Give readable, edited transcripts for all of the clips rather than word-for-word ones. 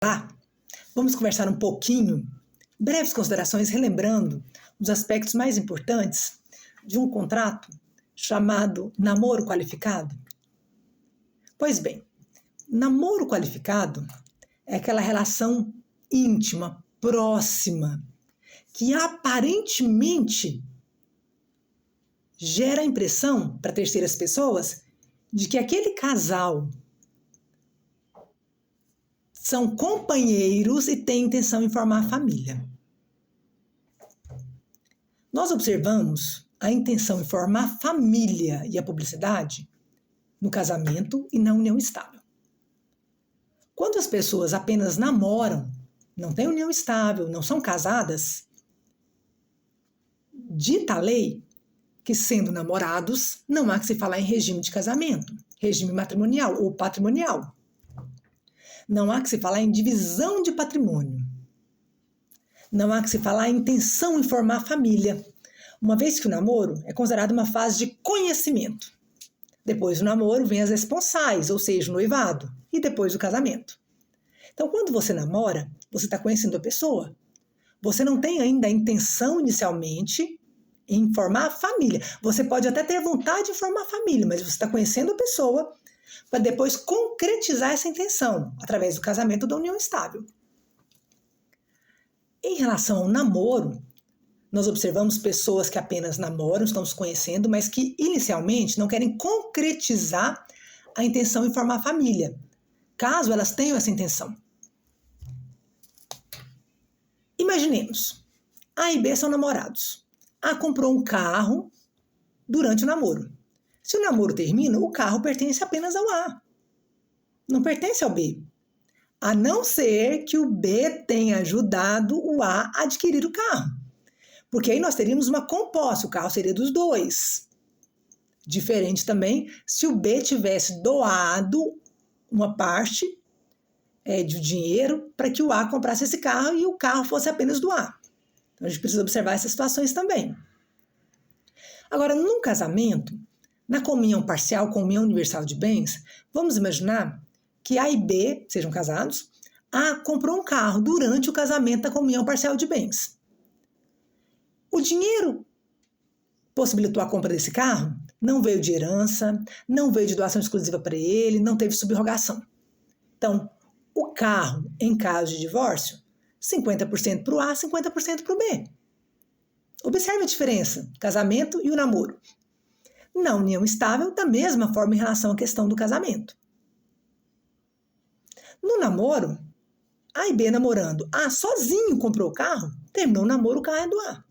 Lá, vamos conversar um pouquinho, breves considerações, relembrando os aspectos mais importantes de um contrato chamado namoro qualificado. Pois bem, namoro qualificado é aquela relação íntima, próxima, que aparentemente gera a impressão para terceiras pessoas de que aquele casal são companheiros e têm intenção em formar família. Nós observamos a intenção em formar família e a publicidade no casamento e na união estável. Quando as pessoas apenas namoram, não têm união estável, não são casadas, dita a lei que, sendo namorados, não há que se falar em regime de casamento, regime matrimonial ou patrimonial. Não há que se falar em divisão de patrimônio. Não há que se falar em intenção em formar família, uma vez que o namoro é considerado uma fase de conhecimento. Depois do namoro vem as esponsais, ou seja, o noivado, e depois o casamento. Então, quando você namora, você está conhecendo a pessoa. Você não tem ainda a intenção inicialmente em formar família. Você pode até ter vontade de formar família, mas você está conhecendo a pessoa para depois concretizar essa intenção através do casamento ou da união estável. Em relação ao namoro, nós observamos pessoas que apenas namoram, estão se conhecendo, mas que inicialmente não querem concretizar a intenção em formar família, caso elas tenham essa intenção. Imaginemos, A e B são namorados. A comprou um carro durante o namoro. Se o namoro termina, o carro pertence apenas ao A. Não pertence ao B. A não ser que o B tenha ajudado o A a adquirir o carro. Porque aí nós teríamos uma composse, o carro seria dos dois. Diferente também se o B tivesse doado uma parte de dinheiro para que o A comprasse esse carro e o carro fosse apenas do A. Então a gente precisa observar essas situações também. Agora, num casamento, na comunhão parcial, comunhão universal de bens, vamos imaginar que A e B sejam casados. A comprou um carro durante o casamento da comunhão parcial de bens. O dinheiro possibilitou a compra desse carro não veio de herança, não veio de doação exclusiva para ele, não teve subrogação. Então, o carro, em caso de divórcio, 50% para o A, 50% para o B. Observe a diferença, casamento e o namoro. Na união estável, da mesma forma em relação à questão do casamento. No namoro, A e B namorando, A sozinho comprou o carro, terminou o namoro, o carro é do A.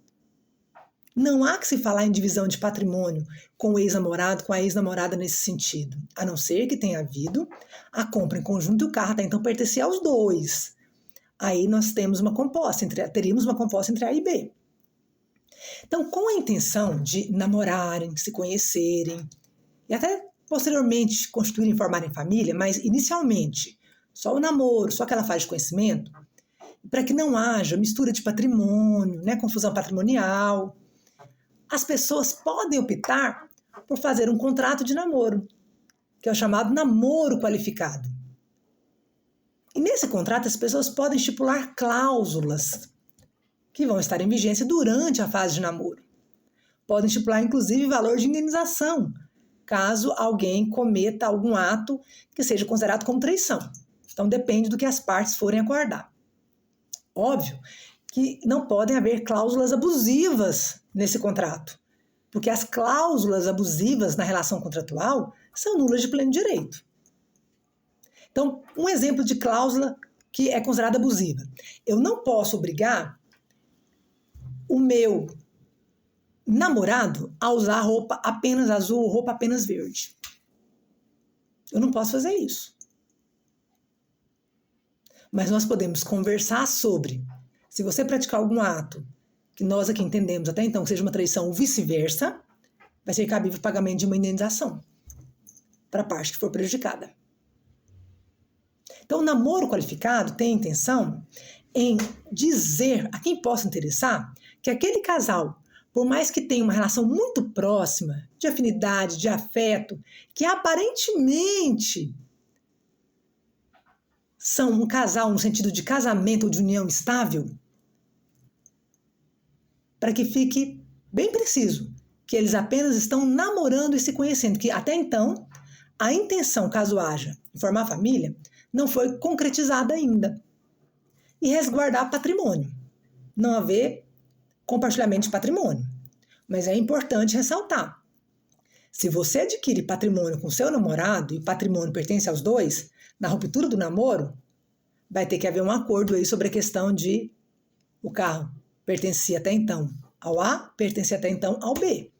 Não há que se falar em divisão de patrimônio com o ex-namorado, com a ex-namorada nesse sentido, a não ser que tenha havido a compra em conjunto e o carro até então pertencia aos dois. Aí nós teríamos uma composta entre A e B. Então, com a intenção de namorarem, se conhecerem e até posteriormente constituírem e formarem família, mas inicialmente só o namoro, só aquela fase de conhecimento, para que não haja mistura de patrimônio, confusão patrimonial, as pessoas podem optar por fazer um contrato de namoro, que é o chamado namoro qualificado. E nesse contrato as pessoas podem estipular cláusulas que vão estar em vigência durante a fase de namoro. Podem estipular, inclusive, valor de indenização, caso alguém cometa algum ato que seja considerado como traição. Então, depende do que as partes forem acordar. Óbvio que não podem haver cláusulas abusivas nesse contrato, porque as cláusulas abusivas na relação contratual são nulas de pleno direito. Então, um exemplo de cláusula que é considerada abusiva. Eu não posso obrigar o meu namorado a usar roupa apenas azul ou roupa apenas verde. Eu não posso fazer isso. Mas nós podemos conversar sobre, se você praticar algum ato que nós aqui entendemos até então que seja uma traição ou vice-versa, vai ser cabível o pagamento de uma indenização para a parte que for prejudicada. Então, o namoro qualificado tem a intenção em dizer a quem possa interessar que aquele casal, por mais que tenha uma relação muito próxima, de afinidade, de afeto, que aparentemente são um casal no sentido de casamento ou de união estável? Para que fique bem preciso que eles apenas estão namorando e se conhecendo, que até então a intenção, caso haja, em formar família, não foi concretizada ainda. E resguardar patrimônio, não haver compartilhamento de patrimônio. Mas é importante ressaltar, se você adquire patrimônio com seu namorado e o patrimônio pertence aos dois, na ruptura do namoro, vai ter que haver um acordo aí sobre a questão de o carro pertencia até então ao A, pertencia até então ao B.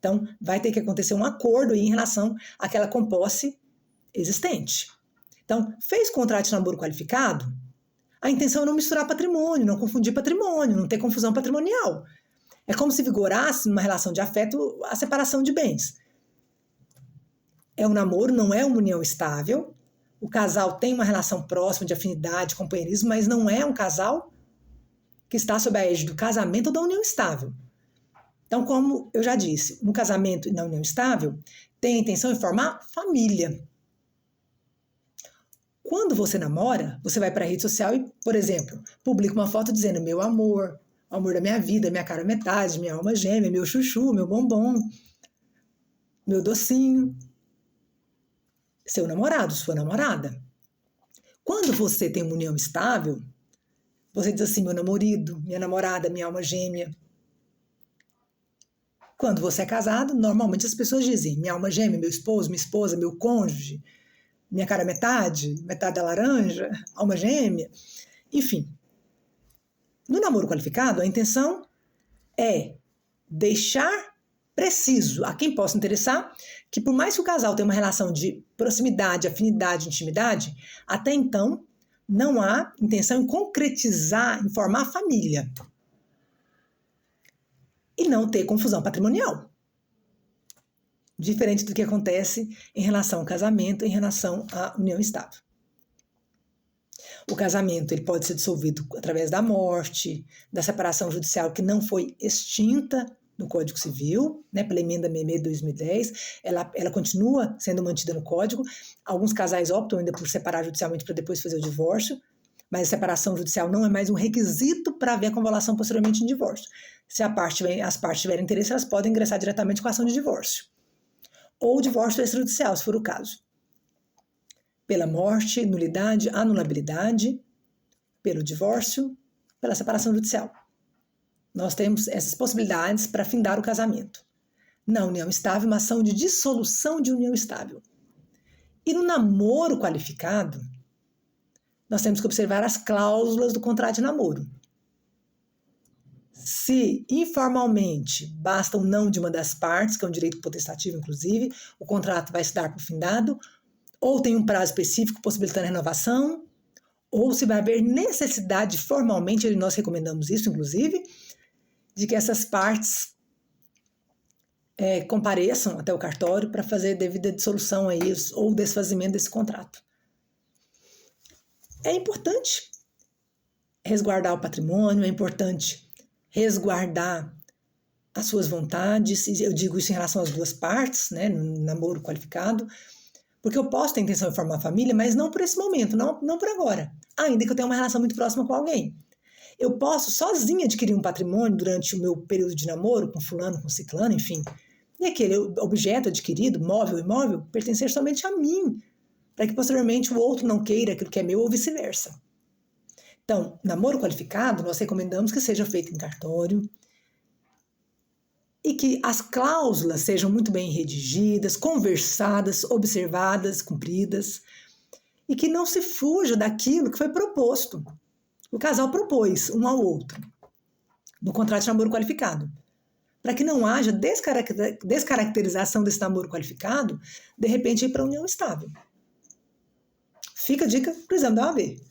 Então, vai ter que acontecer um acordo aí em relação àquela composse existente. Então, fez contrato de namoro qualificado, a intenção é não misturar patrimônio, não confundir patrimônio, não ter confusão patrimonial. É como se vigorasse numa relação de afeto a separação de bens. É um namoro, não é uma união estável. O casal tem uma relação próxima de afinidade, companheirismo, mas não é um casal que está sob a égide do casamento ou da união estável. Então, como eu já disse, no casamento e na união estável, tem a intenção de formar família. Quando você namora, você vai para a rede social e, por exemplo, publica uma foto dizendo meu amor, o amor da minha vida, minha cara metade, minha alma gêmea, meu chuchu, meu bombom, meu docinho. Seu namorado, sua namorada. Quando você tem uma união estável, você diz assim, meu namorado, minha namorada, minha alma gêmea. Quando você é casado, normalmente as pessoas dizem minha alma gêmea, meu esposo, minha esposa, meu cônjuge, minha cara metade da laranja, alma gêmea, enfim. No namoro qualificado, a intenção é deixar preciso a quem possa interessar que por mais que o casal tenha uma relação de proximidade, afinidade, intimidade, até então não há intenção em concretizar, em formar família. E não ter confusão patrimonial. Diferente do que acontece em relação ao casamento, em relação à união estável. O casamento ele pode ser dissolvido através da morte, da separação judicial que não foi extinta no Código Civil, né, pela emenda 66 de 2010, ela continua sendo mantida no Código. Alguns casais optam ainda por separar judicialmente para depois fazer o divórcio, mas a separação judicial não é mais um requisito para haver a convolução posteriormente em divórcio. Se as partes tiverem interesse, elas podem ingressar diretamente com a ação de divórcio. Ou divórcio extrajudicial, se for o caso. Pela morte, nulidade, anulabilidade, pelo divórcio, pela separação judicial. Nós temos essas possibilidades para findar o casamento. Na união estável, uma ação de dissolução de união estável. E no namoro qualificado, nós temos que observar as cláusulas do contrato de namoro. Se informalmente basta o não de uma das partes, que é um direito potestativo, inclusive, o contrato vai se dar por findado, ou tem um prazo específico possibilitando a renovação, ou se vai haver necessidade formalmente, e nós recomendamos isso, inclusive, de que essas partes compareçam até o cartório para fazer devida dissolução aí, ou desfazimento desse contrato. É importante resguardar o patrimônio, é importante resguardar as suas vontades, e eu digo isso em relação às duas partes, né, no namoro qualificado, porque eu posso ter a intenção de formar família, mas não por esse momento, não por agora, ainda que eu tenha uma relação muito próxima com alguém. Eu posso sozinha adquirir um patrimônio durante o meu período de namoro, com fulano, com ciclano, enfim, e aquele objeto adquirido, móvel ou imóvel, pertencer somente a mim, para que posteriormente o outro não queira aquilo que é meu ou vice-versa. Então, namoro qualificado, nós recomendamos que seja feito em cartório e que as cláusulas sejam muito bem redigidas, conversadas, observadas, cumpridas, e que não se fuja daquilo que foi proposto. O casal propôs um ao outro no contrato de namoro qualificado, para que não haja descaracterização desse namoro qualificado, de repente ir para a união estável. Fica a dica para o exame da OAB.